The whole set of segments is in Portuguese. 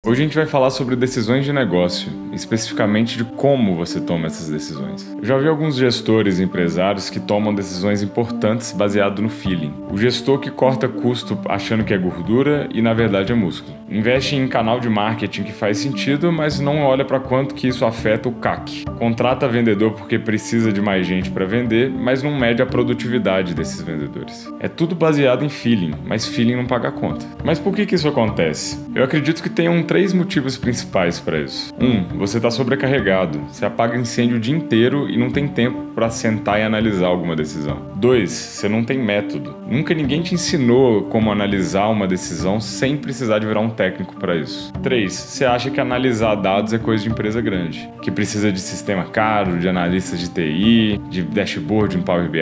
Hoje a gente vai falar sobre decisões de negócio, especificamente de como você toma essas decisões. Eu já vi alguns gestores e empresários que tomam decisões importantes baseado no feeling. O gestor que corta custo achando que é gordura e na verdade é músculo. Investe em canal de marketing que faz sentido, mas não olha para quanto que isso afeta o CAC. Contrata vendedor porque precisa de mais gente para vender, mas não mede a produtividade desses vendedores. É tudo baseado em feeling, mas feeling não paga a conta. Mas por que isso acontece? Eu acredito que tenham 3 motivos principais para isso. 1. Você está sobrecarregado. Você apaga incêndio o dia inteiro e não tem tempo para sentar e analisar alguma decisão. 2. Você não tem método. Nunca ninguém te ensinou como analisar uma decisão sem precisar de virar um técnico para isso. 3. Você acha que analisar dados é coisa de empresa grande, que precisa de sistema caro, de analistas de TI, de dashboard em Power BI.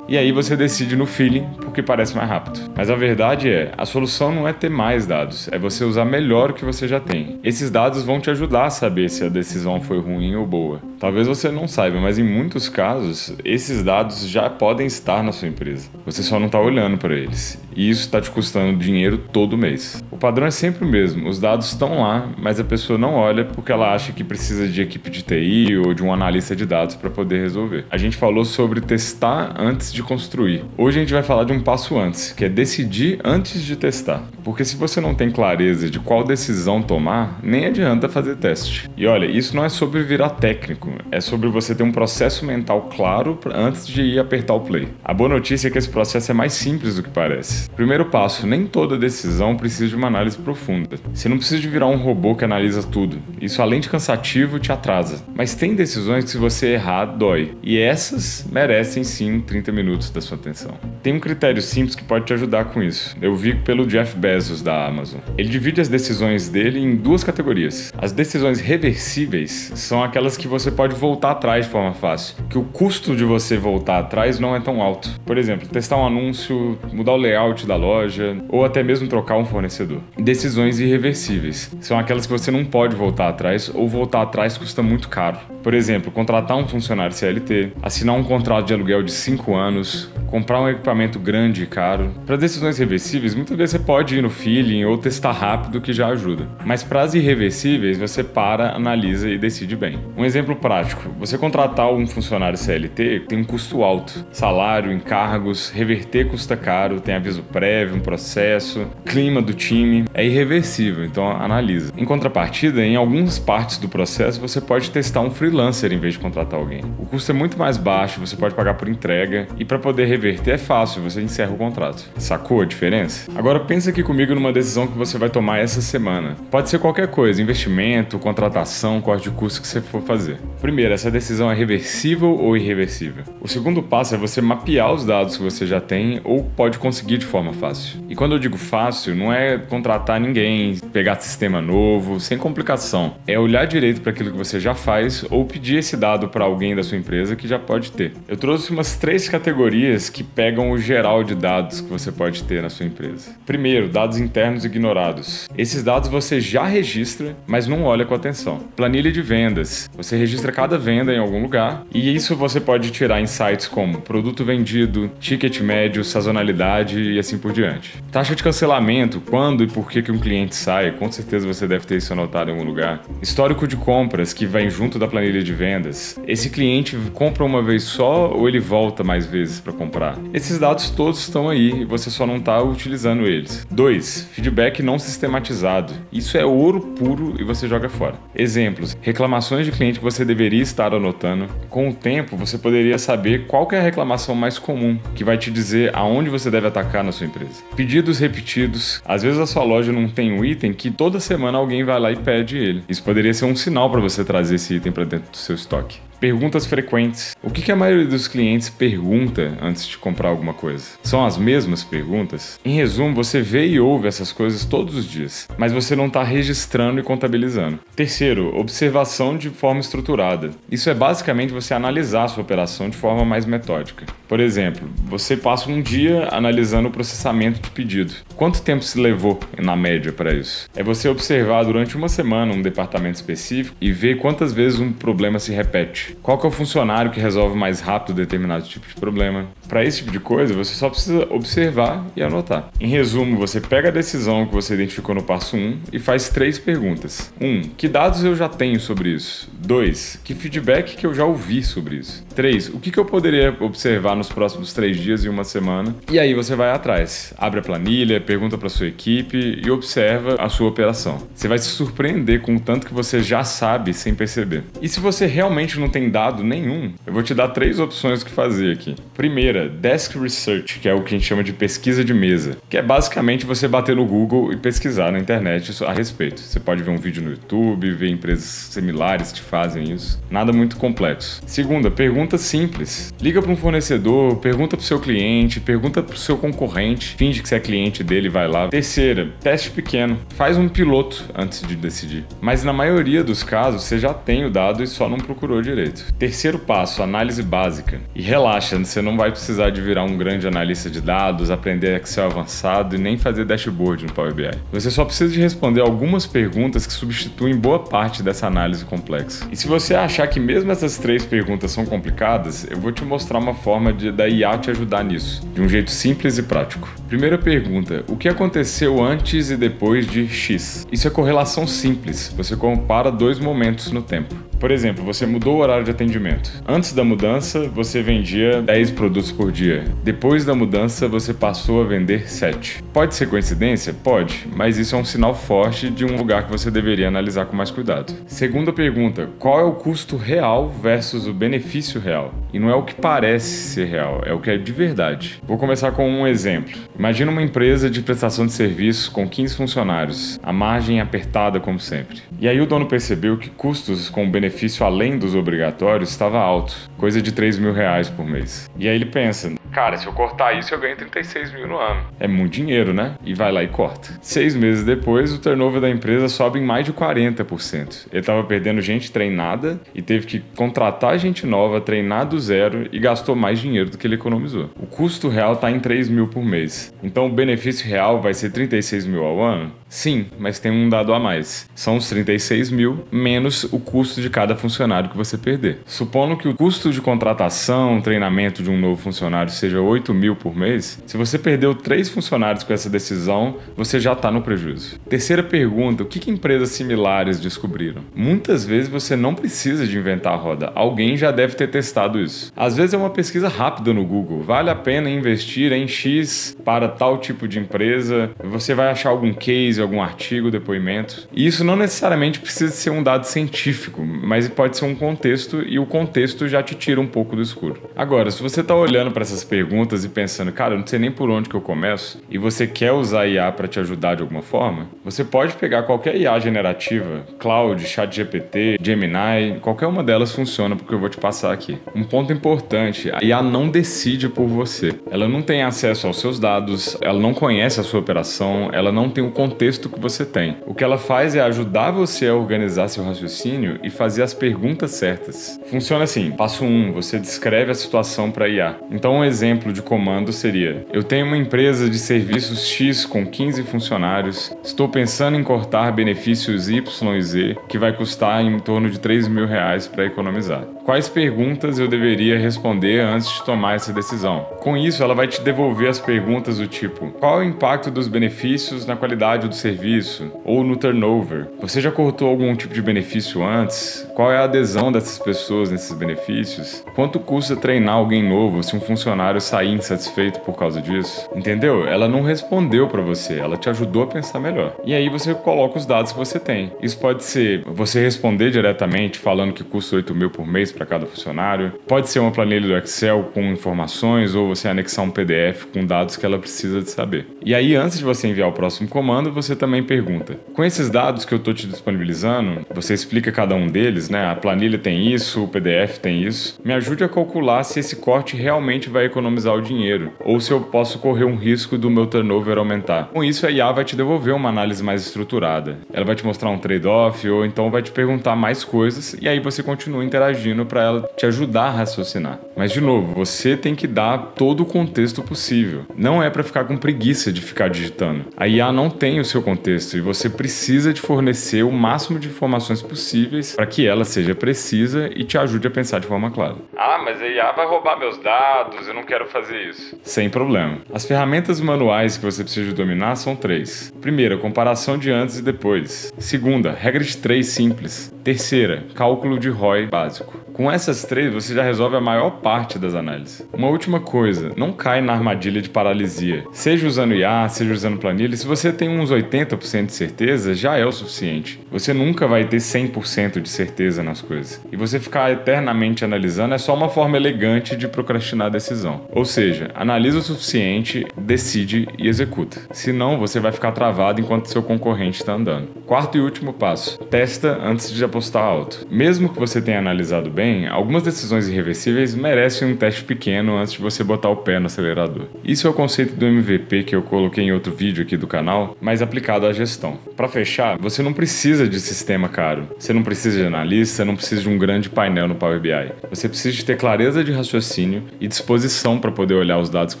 E aí você decide no feeling porque parece mais rápido. Mas a verdade é, a solução não é ter mais dados, é você usar melhor o que você já tem. Esses dados vão te ajudar a saber se a decisão foi ruim ou boa. Talvez você não saiba, mas em muitos casos, esses dados já podem estar na sua empresa. Você só não está olhando para eles. E isso está te custando dinheiro todo mês. O padrão é sempre o mesmo. Os dados estão lá, mas a pessoa não olha porque ela acha que precisa de equipe de TI ou de um analista de dados para poder resolver. A gente falou sobre testar antes de construir. Hoje a gente vai falar de um passo antes, que é decidir antes de testar. Porque se você não tem clareza de qual decisão tomar, nem adianta fazer teste. E olha, isso não é sobre virar técnico, é sobre você ter um processo mental claro antes de ir apertar o play. A boa notícia é que esse processo é mais simples do que parece. Primeiro passo, nem toda decisão precisa de uma análise profunda. Você não precisa de virar um robô que analisa tudo. Isso, além de cansativo, te atrasa. Mas tem decisões que, se você errar, dói. E essas merecem sim 30 minutos da sua atenção. Tem um critério simples que pode te ajudar com isso. Eu vi pelo Jeff Bezos da Amazon. Ele divide as decisões dele em 2 categorias. As decisões reversíveis são aquelas que você pode voltar atrás de forma fácil, que o custo de você voltar atrás não é tão alto. Por exemplo, testar um anúncio, mudar o layout da loja ou até mesmo trocar um fornecedor. Decisões irreversíveis são aquelas que você não pode voltar atrás ou voltar atrás custa muito caro. Por exemplo, contratar um funcionário CLT, assinar um contrato de aluguel de 5 anos, comprar um equipamento grande e caro. Para decisões reversíveis, muitas vezes você pode ir no feeling ou testar rápido, que já ajuda. Mas para as irreversíveis, você para, analisa e decide bem. Um exemplo prático, você contratar um funcionário CLT tem um custo alto. Salário, encargos, reverter custa caro, tem aviso prévio, um processo, clima do time. É irreversível, então analisa. Em contrapartida, em algumas partes do processo, você pode testar um freelancer em vez de contratar alguém. O custo é muito mais baixo, você pode pagar por entrega e para poder reverter é fácil, você encerra o contrato. Sacou a diferença? Agora pensa aqui comigo numa decisão que você vai tomar essa semana. Pode ser qualquer coisa, investimento, contratação, corte de custo que você for fazer. Primeiro, essa decisão é reversível ou irreversível? O segundo passo é você mapear os dados que você já tem ou pode conseguir de forma fácil. E quando eu digo fácil, não é contratar ninguém, pegar sistema novo, sem complicação. É olhar direito para aquilo que você já faz ou pedir esse dado para alguém da sua empresa que já pode ter. Eu trouxe umas 3 categorias que pegam o geral de dados que você pode ter na sua empresa. Primeiro, dados internos ignorados. Esses dados você já registra, mas não olha com atenção. Planilha de vendas. Você registra cada venda em algum lugar e isso você pode tirar insights como produto vendido, ticket médio, sazonalidade e assim por diante. Taxa de cancelamento, quando e por que um cliente sai, com certeza você deve ter isso anotado em algum lugar. Histórico de compras, que vem junto da planilha de vendas. Esse cliente compra uma vez só ou ele volta mais vezes para comprar? Esses dados todos estão aí e você só não está utilizando eles. 2. Feedback não sistematizado. Isso é ouro puro e você joga fora. Exemplos. Reclamações de cliente que você deveria estar anotando. Com o tempo, você poderia saber qual que é a reclamação mais comum, que vai te dizer aonde você deve atacar na sua empresa. Pedidos repetidos. Às vezes a sua loja não tem um item que toda semana alguém vai lá e pede ele. Isso poderia ser um sinal para você trazer esse item para dentro do seu estoque. Perguntas frequentes. O que a maioria dos clientes pergunta antes de comprar alguma coisa? São as mesmas perguntas? Em resumo, você vê e ouve essas coisas todos os dias, mas você não está registrando e contabilizando. Terceiro, observação de forma estruturada. Isso é basicamente você analisar a sua operação de forma mais metódica. Por exemplo, você passa um dia analisando o processamento de pedido. Quanto tempo se levou, na média, para isso? É você observar durante uma semana um departamento específico e ver quantas vezes um problema se repete. Qual que é o funcionário que resolve mais rápido determinado tipo de problema? Para esse tipo de coisa, você só precisa observar e anotar. Em resumo, você pega a decisão que você identificou no passo 1 e faz 3 perguntas. 1. Que dados eu já tenho sobre isso? 2. Que feedback que eu já ouvi sobre isso? 3. O que eu poderia observar nos próximos 3 dias e uma semana? E aí você vai atrás. Abre a planilha, pergunta para sua equipe e observa a sua operação. Você vai se surpreender com o tanto que você já sabe sem perceber. E se você realmente não tem dado nenhum, eu vou te dar 3 opções do que fazer aqui. Primeira, Desk Research, que é o que a gente chama de pesquisa de mesa, que é basicamente você bater no Google e pesquisar na internet a respeito. Você pode ver um vídeo no YouTube, ver empresas similares que fazem isso. Nada muito complexo. Segunda, pergunta simples. Liga para um fornecedor, pergunta para o seu cliente, pergunta para o seu concorrente, finge que você é cliente dele e vai lá. Terceira, teste pequeno. Faz um piloto antes de decidir. Mas na maioria dos casos, você já tem o dado e só não procurou direito. Terceiro passo, análise básica. E relaxa, você não vai precisar de virar um grande analista de dados, aprender Excel avançado e nem fazer dashboard no Power BI. Você só precisa de responder algumas perguntas que substituem boa parte dessa análise complexa. E se você achar que mesmo essas 3 perguntas são complicadas, eu vou te mostrar uma forma da IA te ajudar nisso, de um jeito simples e prático. Primeira pergunta, o que aconteceu antes e depois de X? Isso é correlação simples, você compara 2 momentos no tempo. Por exemplo, você mudou o horário de atendimento. Antes da mudança, você vendia 10 produtos por dia. Depois da mudança, você passou a vender 7. Pode ser coincidência? Pode, mas isso é um sinal forte de um lugar que você deveria analisar com mais cuidado. Segunda pergunta, qual é o custo real versus o benefício real? E não é o que parece ser real, é o que é de verdade. Vou começar com um exemplo. Imagina uma empresa de prestação de serviços com 15 funcionários, a margem apertada como sempre. E aí o dono percebeu que custos com benefício além dos obrigatórios estava alto, coisa de R$3.000 por mês. E aí ele pensa, cara, se eu cortar isso eu ganho 36 mil no ano. É muito dinheiro, né? E vai lá e corta. 6 meses depois, o turnover da empresa sobe em mais de 40%. Ele estava perdendo gente treinada e teve que contratar gente nova, treinar do zero e gastou mais dinheiro do que ele economizou. O custo real está em 3 mil por mês. Então o benefício real vai ser 36 mil ao ano? Sim, mas tem um dado a mais. São os 36 mil menos o custo de cada funcionário que você perder. Supondo que o custo de contratação, treinamento de um novo funcionário seja 8 mil por mês, se você perdeu 3 funcionários com essa decisão, você já está no prejuízo. Terceira pergunta, o que empresas similares descobriram? Muitas vezes você não precisa de inventar a roda, alguém já deve ter testado isso. Às vezes é uma pesquisa rápida no Google, vale a pena investir em X para tal tipo de empresa, você vai achar algum case, algum artigo, depoimento. E isso não necessariamente precisa ser um dado científico, mas pode ser um contexto e o contexto já te tira um pouco do escuro. Agora, se você está olhando para essas perguntas e pensando, cara, eu não sei nem por onde que eu começo, e você quer usar IA para te ajudar de alguma forma, você pode pegar qualquer IA generativa, Cloud, ChatGPT, Gemini, qualquer uma delas funciona porque eu vou te passar aqui. Um ponto importante, a IA não decide por você. Ela não tem acesso aos seus dados, ela não conhece a sua operação, ela não tem o contexto que você tem. O que ela faz é ajudar você a organizar seu raciocínio e fazer as perguntas certas. Funciona assim, passo 1, você descreve a situação para IA. Então um exemplo de comando seria, eu tenho uma empresa de serviços X com 15 funcionários, estou pensando em cortar benefícios Y e Z, que vai custar em torno de R$3.000 para economizar. Quais perguntas eu deveria responder antes de tomar essa decisão? Com isso, ela vai te devolver as perguntas do tipo, qual é o impacto dos benefícios na qualidade do serviço ou no turnover? Você já cortou algum tipo de benefício antes? Qual é a adesão dessas pessoas nesses benefícios? Quanto custa treinar alguém novo se um funcionário sair insatisfeito por causa disso? Entendeu? Ela não respondeu para você, ela te ajudou a pensar melhor. E aí você coloca os dados que você tem. Isso pode ser você responder diretamente falando que custa 8 mil por mês para cada funcionário. Pode ser uma planilha do Excel com informações ou você anexar um PDF com dados que ela precisa de saber. E aí, antes de você enviar o próximo comando, você também pergunta, com esses dados que eu estou te disponibilizando, você explica cada um deles, né? A planilha tem isso, o PDF tem isso. Me ajude a calcular se esse corte realmente vai economizar o dinheiro ou se eu posso correr um risco do meu turnover aumentar. Com isso, a IA vai te devolver uma análise mais estruturada. Ela vai te mostrar um trade-off ou então vai te perguntar mais coisas e aí você continua interagindo para ela te ajudar a raciocinar. Mas, de novo, você tem que dar todo o contexto possível. Não é para ficar com preguiça de ficar digitando. A IA não tem os seu contexto e você precisa de fornecer o máximo de informações possíveis para que ela seja precisa e te ajude a pensar de forma clara. Ah, mas a IA vai roubar meus dados, eu não quero fazer isso. Sem problema. As ferramentas manuais que você precisa dominar são 3. Primeira, comparação de antes e depois. Segunda, regra de 3 simples. Terceira, cálculo de ROI básico. Com essas 3, você já resolve a maior parte das análises. Uma última coisa, não cai na armadilha de paralisia. Seja usando IA, seja usando planilha, se você tem uns 80% de certeza, já é o suficiente. Você nunca vai ter 100% de certeza nas coisas. E você ficar eternamente analisando é só uma forma elegante de procrastinar a decisão. Ou seja, analisa o suficiente, decide e executa. Senão, você vai ficar travado enquanto seu concorrente está andando. Quarto e último passo, testa antes de apostar alto. Mesmo que você tenha analisado bem, algumas decisões irreversíveis merecem um teste pequeno antes de você botar o pé no acelerador. Isso é o conceito do MVP que eu coloquei em outro vídeo aqui do canal, mas aplicado à gestão. Para fechar, você não precisa de sistema caro, você não precisa de analista, você não precisa de um grande painel no Power BI. Você precisa de ter clareza de raciocínio e disposição para poder olhar os dados que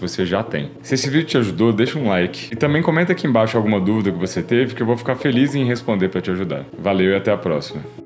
você já tem. Se esse vídeo te ajudou, deixa um like e também comenta aqui embaixo alguma dúvida que você teve que eu vou ficar feliz em responder para te ajudar. Valeu e até a próxima.